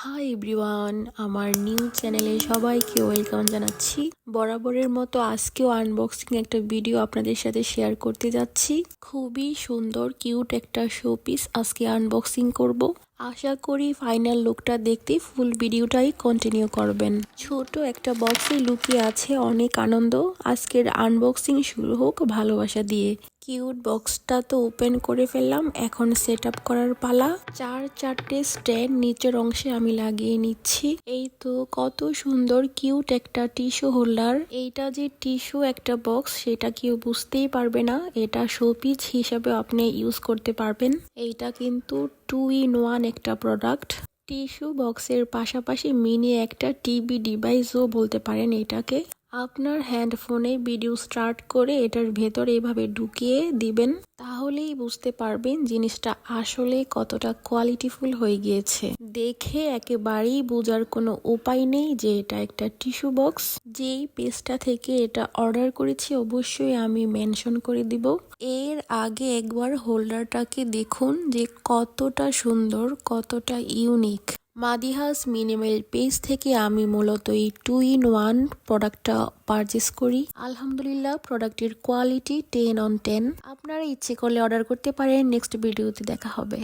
Hi everyone, আমার new চ্যানেলে সবাইকে ওয়েলকাম জানাচ্ছি। বরাবরের মতো আজকেও আনবক্সিং একটা ভিডিও আপনাদের সাথে শেয়ার করতে যাচ্ছি। খুবই সুন্দর কিউট একটা শোপিস আজকে আনবক্সিং করব। আশা করি ফাইনাল লুকটা দেখতে ফুল ভিডিওটাই কন্টিনিউ করবেন। ছোট একটা বক্সে লুকিয়ে আছে অনেক আনন্দ। আজকের আনবক্সিং শুরু হোক ভালোবাসা দিয়ে। কিউট বক্সটা তো ওপেন করে ফেললাম, এখন সেট আপ করার পালা। চারটে স্ট্যান্ড নিচের অংশে আমি লাগিয়ে নিচ্ছি। এই তো কত সুন্দর কিউট একটা টিস্যু হোল্ডার। এইটা যে টিস্যু একটা বক্স সেটা কেউ বুঝতেই পারবে না, এটা শোপিস হিসাবে আপনি ইউজ করতে পারবেন। এইটা কিন্তু 2-in-1 একটা প্রোডাক্ট। টিস্যু বক্সের পাশাপাশি মিনি একটা টিভি ডিভাইসও বলতে পারেন এটাকে। আপনার হ্যান্ডফোনে ভিডিও স্টার্ট করে এটার ভেতরে এভাবে ঢুকিয়ে দিবেন, তাহলেই বুঝতে পারবেন জিনিসটা আসলে কতটা কোয়ালিটিফুল হয়ে গিয়েছে। দেখে একেবারেই বোঝার কোনো উপায় নেই যে এটা একটা টিস্যু বক্স। যেই পেজটা থেকে এটা অর্ডার করেছি অবশ্যই আমি মেনশন করে দিব। এর আগে একবার হোল্ডারটাকে দেখুন যে কতটা সুন্দর, কতটা ইউনিক। মাদিহাস মিনিমাল পেজ থেকে আমি মূলত এই 2-in-1 প্রোডাক্টটা পারচেস করি। আলহামদুলিল্লাহ প্রোডাক্টের কোয়ালিটি 10/10। আপনারা ইচ্ছে করলে অর্ডার করতে পারেন। নেক্সট ভিডিওতে দেখা হবে।